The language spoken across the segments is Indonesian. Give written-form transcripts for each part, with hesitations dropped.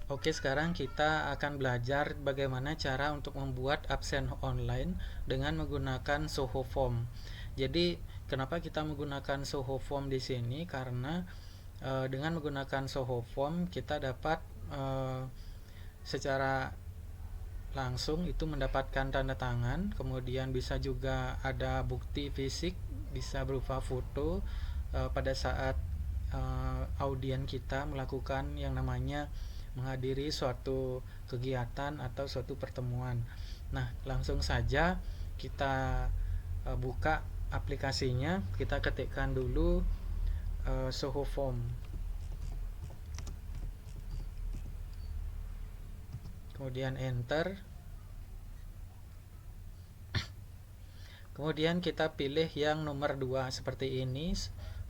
Oke, sekarang kita akan belajar bagaimana cara untuk membuat absen online dengan menggunakan Zoho Form. Jadi, kenapa kita menggunakan Zoho Form di sini? Karena dengan menggunakan Zoho Form kita dapat eh, secara langsung itu mendapatkan tanda tangan, kemudian bisa juga ada bukti fisik, bisa berupa foto pada saat audien kita melakukan yang namanya menghadiri suatu kegiatan atau suatu pertemuan. Nah, langsung saja kita buka aplikasinya, kita ketikkan dulu Zoho Form, kemudian enter. Kemudian kita pilih yang nomor 2 seperti ini,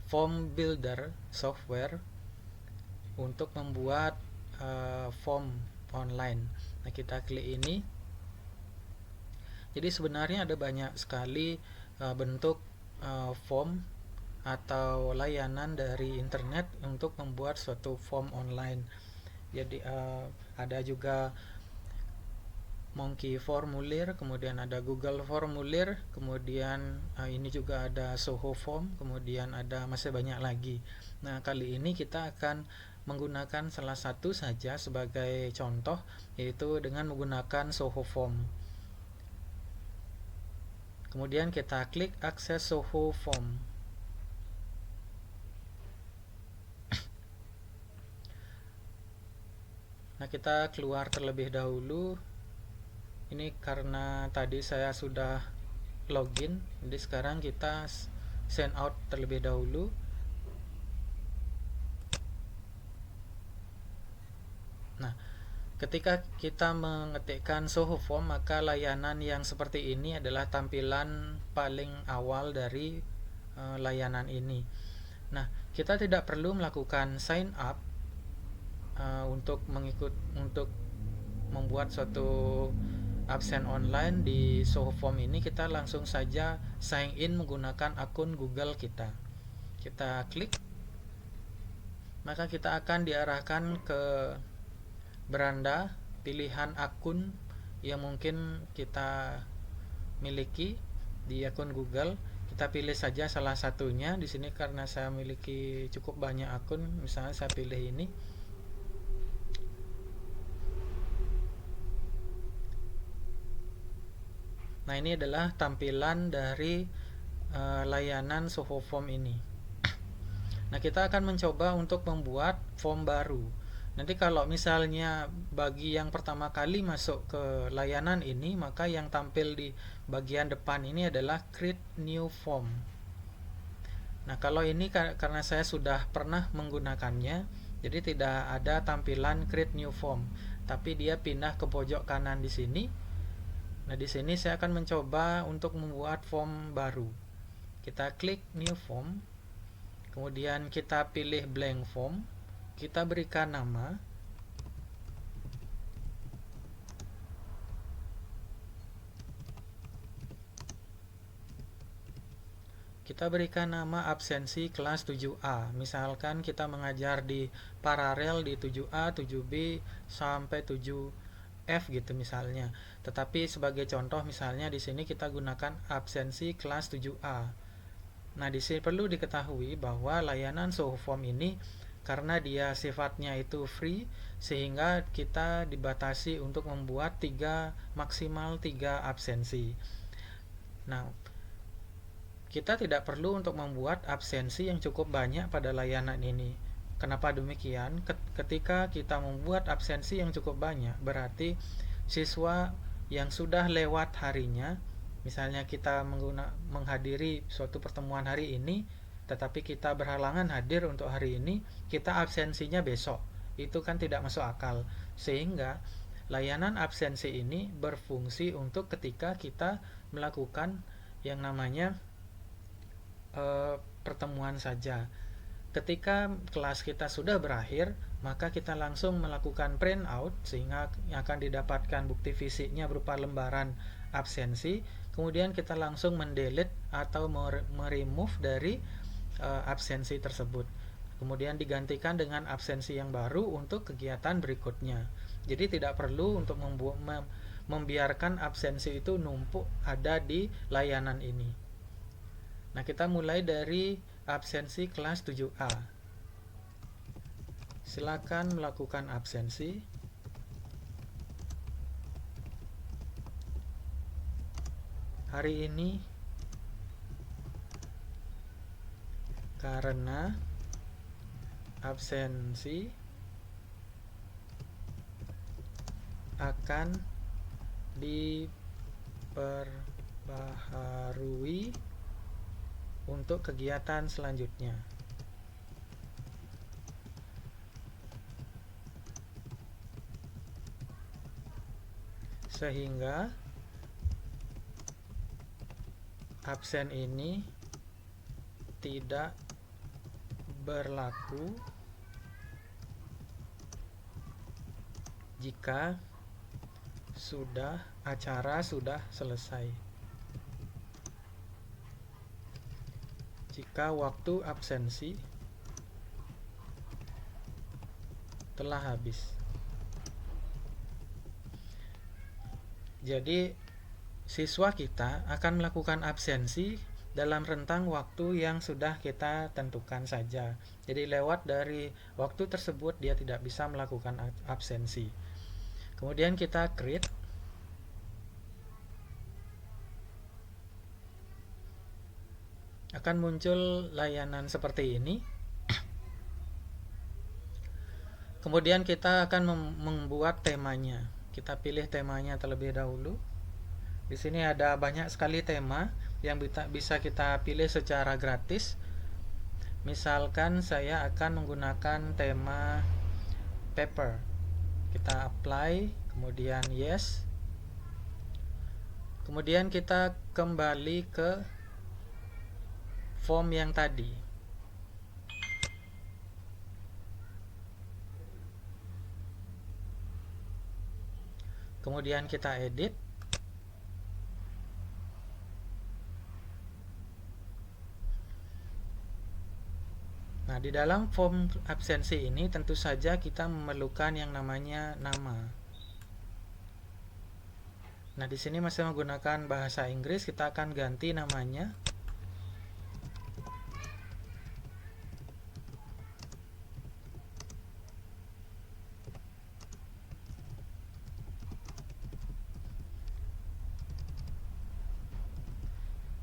Form Builder Software untuk membuat form online. Nah, kita klik ini. Jadi sebenarnya ada banyak sekali bentuk form atau layanan dari internet untuk membuat suatu form online. Jadi ada juga Monkey Formulir, kemudian ada Google Formulir, kemudian ini juga ada Zoho Form, kemudian ada masih banyak lagi. Nah, kali ini kita akan menggunakan salah satu saja sebagai contoh, yaitu dengan menggunakan Zoho Form. Kemudian kita klik akses Zoho Form. Nah, kita keluar terlebih dahulu. Ini karena tadi saya sudah login, jadi sekarang kita sign out terlebih dahulu. Nah, ketika kita mengetikkan Zoho Form, maka layanan yang seperti ini adalah tampilan paling awal dari layanan ini. Nah, kita tidak perlu melakukan sign up untuk membuat suatu absen online di Zoho Form ini. Kita langsung saja sign in menggunakan akun Google kita. Kita klik, maka kita akan diarahkan ke beranda pilihan akun yang mungkin kita miliki di akun Google. Kita pilih saja salah satunya. Di sini karena saya memiliki cukup banyak akun, misalnya saya pilih ini. Nah, ini adalah tampilan dari layanan Zoho Form ini. Nah, kita akan mencoba untuk membuat form baru. Nanti kalau misalnya bagi yang pertama kali masuk ke layanan ini, maka yang tampil di bagian depan ini adalah create new form. Nah, kalau ini karena saya sudah pernah menggunakannya, jadi tidak ada tampilan create new form, tapi dia pindah ke pojok kanan di sini. Nah, di sini saya akan mencoba untuk membuat form baru. Kita klik new form, kemudian kita pilih blank form, kita berikan nama. Kita berikan nama absensi kelas 7A. Misalkan kita mengajar di paralel di 7A, 7B sampai 7F gitu misalnya. Tetapi sebagai contoh misalnya di sini kita gunakan absensi kelas 7A. Nah, di sini perlu diketahui bahwa layanan Zoho Form ini karena dia sifatnya itu free, sehingga kita dibatasi untuk membuat maksimal 3 absensi. Nah, kita tidak perlu untuk membuat absensi yang cukup banyak pada layanan ini. Kenapa demikian? Ketika kita membuat absensi yang cukup banyak, berarti siswa yang sudah lewat harinya, misalnya kita menghadiri suatu pertemuan hari ini, tetapi kita berhalangan hadir untuk hari ini, kita absensinya besok. Itu kan tidak masuk akal. Sehingga layanan absensi ini berfungsi untuk ketika kita melakukan yang namanya pertemuan saja. Ketika kelas kita sudah berakhir, maka kita langsung melakukan print out sehingga akan didapatkan bukti fisiknya berupa lembaran absensi. Kemudian kita langsung mendelete atau meremove dari absensi tersebut. kemudian digantikan dengan absensi yang baru untuk kegiatan berikutnya. Jadi tidak perlu untuk membiarkan absensi itu numpuk ada di layanan ini. Nah, kita mulai dari absensi kelas 7A. Silakan melakukan absensi. Hari ini karena absensi akan diperbaharui untuk kegiatan selanjutnya. Sehingga absen ini tidak berlaku jika acara sudah selesai. Jika waktu absensi telah habis. Jadi siswa kita akan melakukan absensi dalam rentang waktu yang sudah kita tentukan saja. Jadi lewat dari waktu tersebut dia tidak bisa melakukan absensi. Kemudian kita create. Akan muncul layanan seperti ini. Kemudian kita akan membuat temanya. Kita pilih temanya terlebih dahulu. Di sini ada banyak sekali tema yang bisa kita pilih secara gratis. Misalkan saya akan menggunakan tema paper. Kita apply, kemudian yes. Kemudian kita kembali ke form yang tadi. Kemudian kita edit. Nah, di dalam form absensi ini tentu saja kita memerlukan yang namanya nama. Nah, di sini masih menggunakan bahasa Inggris, kita akan ganti namanya.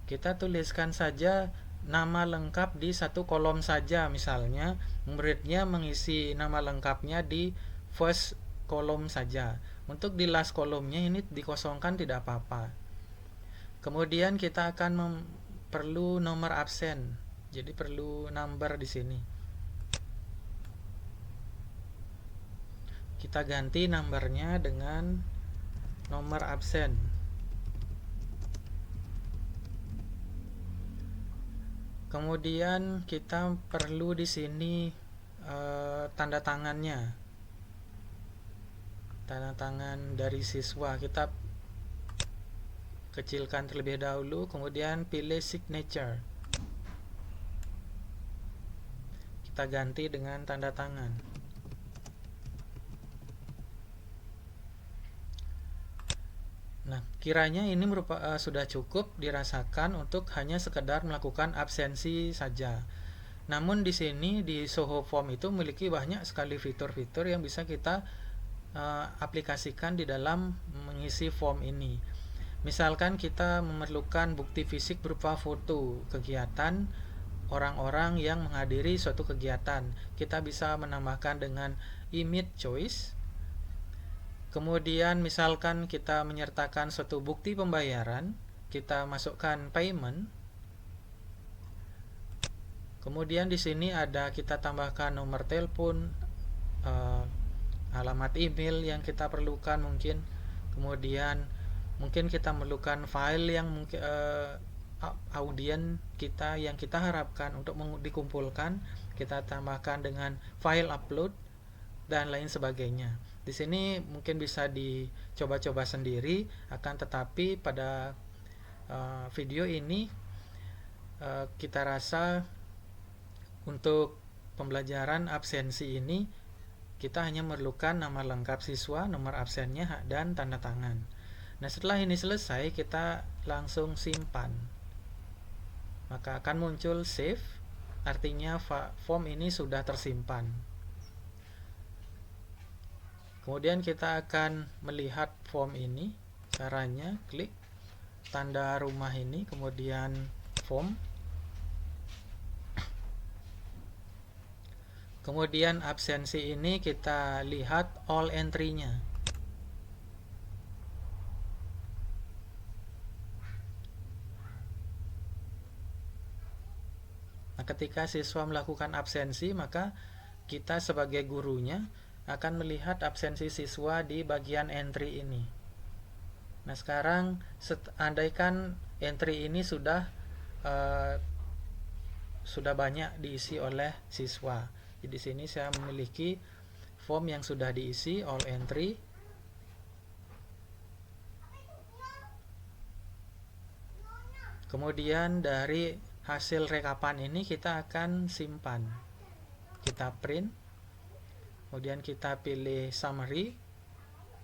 Kita tuliskan saja nama lengkap di satu kolom saja, misalnya muridnya mengisi nama lengkapnya di first kolom saja. Untuk di last kolomnya ini dikosongkan tidak apa-apa. Kemudian kita akan perlu nomor absen. Jadi perlu number di sini. Kita ganti numbernya dengan nomor absen. Kemudian kita perlu di sini tanda tangannya. Tanda tangan dari siswa kita kecilkan terlebih dahulu, kemudian pilih signature. Kita ganti dengan tanda tangan. Nah, kiranya ini sudah cukup dirasakan untuk hanya sekedar melakukan absensi saja. Namun di sini di Soho Form itu memiliki banyak sekali fitur-fitur yang bisa kita aplikasikan di dalam mengisi form ini. Misalkan kita memerlukan bukti fisik berupa foto kegiatan orang-orang yang menghadiri suatu kegiatan. Kita bisa menambahkan dengan image choice. Kemudian misalkan kita menyertakan suatu bukti pembayaran, kita masukkan payment. Kemudian di sini ada kita tambahkan nomor telepon, alamat email yang kita perlukan mungkin. Kemudian mungkin kita memerlukan file yang mungkin audien kita yang kita harapkan untuk dikumpulkan, kita tambahkan dengan file upload dan lain sebagainya. Di sini mungkin bisa dicoba-coba sendiri, akan tetapi pada video ini kita rasa untuk pembelajaran absensi ini kita hanya memerlukan nama lengkap siswa, nomor absennya, dan tanda tangan. Nah, setelah ini selesai, kita langsung simpan. Maka akan muncul save, artinya form ini sudah tersimpan. Kemudian kita akan melihat form ini. Caranya klik tanda rumah ini, kemudian form. Kemudian absensi ini kita lihat all entry-nya. Nah, ketika siswa melakukan absensi, maka kita sebagai gurunya akan melihat absensi siswa di bagian entry ini. Nah, sekarang andaikan entry ini sudah banyak diisi oleh siswa. Jadi di sini saya memiliki form yang sudah diisi all entry. Kemudian dari hasil rekapan ini kita akan simpan. Kita print. Kemudian kita pilih summary.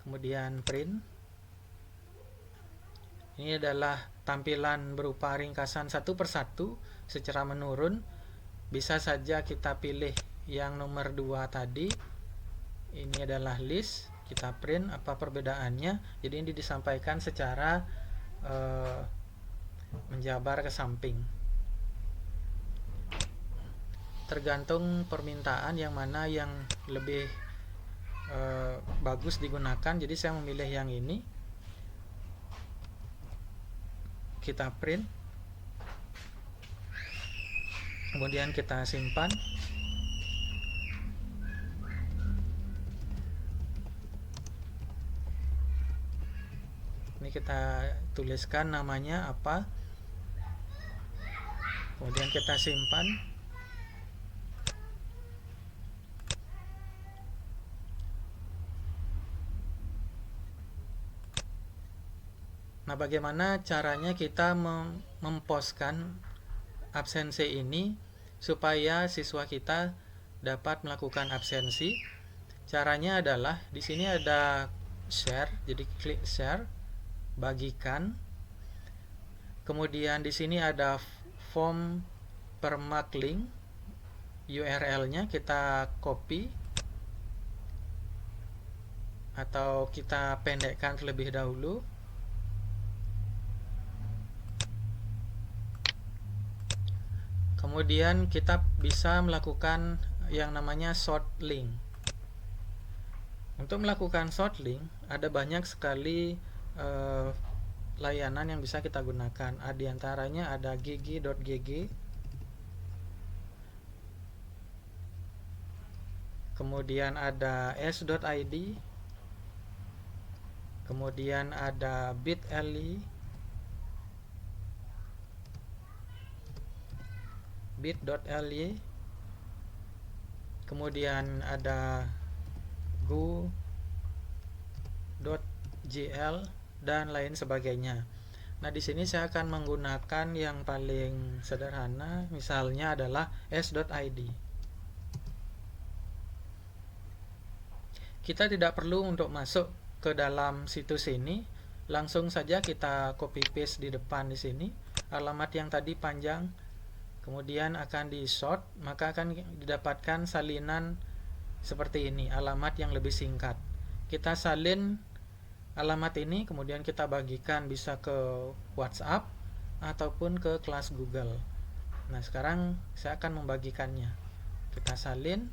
Kemudian print. Ini adalah tampilan berupa ringkasan satu persatu secara menurun. Bisa saja kita pilih yang nomor 2 tadi. Ini adalah list, kita print apa perbedaannya. Jadi ini disampaikan secara menjabar ke samping. Tergantung permintaan yang mana yang lebih bagus digunakan. Jadi saya memilih yang ini. Kita print. Kemudian kita simpan. Ini kita tuliskan namanya apa. Kemudian kita simpan. Nah, bagaimana caranya kita memposkan absensi ini supaya siswa kita dapat melakukan absensi? Caranya adalah di sini ada share, jadi klik share, bagikan. Kemudian di sini ada form permak link, URL-nya kita copy atau kita pendekkan terlebih dahulu. Kemudian kita bisa melakukan yang namanya short link. Untuk melakukan short link ada banyak sekali layanan yang bisa kita gunakan. Di antaranya ada gigi.gg, kemudian ada s.id, kemudian ada bit.ly, kemudian ada go.gl dan lain sebagainya. Nah, di sini saya akan menggunakan yang paling sederhana, misalnya adalah s.id. Kita tidak perlu untuk masuk ke dalam situs ini, langsung saja kita copy paste di depan di sini. Alamat yang tadi panjang, kemudian akan di sort, maka akan didapatkan salinan seperti ini, alamat yang lebih singkat. Kita salin alamat ini, kemudian kita bagikan bisa ke WhatsApp ataupun ke kelas Google. Nah, sekarang saya akan membagikannya. Kita salin,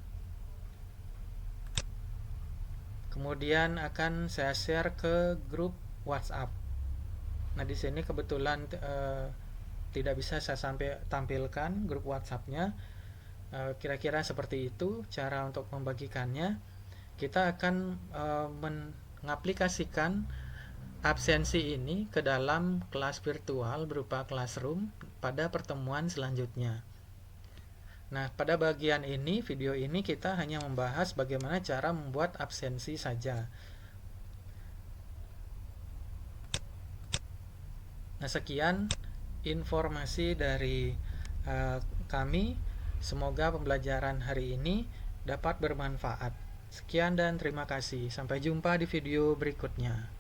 kemudian akan saya share ke grup WhatsApp. Nah, di sini kebetulan tidak bisa saya sampai tampilkan grup WhatsApp-nya. Kira-kira seperti itu cara untuk membagikannya. Kita akan mengaplikasikan absensi ini ke dalam kelas virtual berupa classroom pada pertemuan selanjutnya. Nah, pada bagian ini, video ini kita hanya membahas bagaimana cara membuat absensi saja. Nah, sekian informasi dari kami. Semoga pembelajaran hari ini dapat bermanfaat. Sekian dan terima kasih. Sampai jumpa di video berikutnya.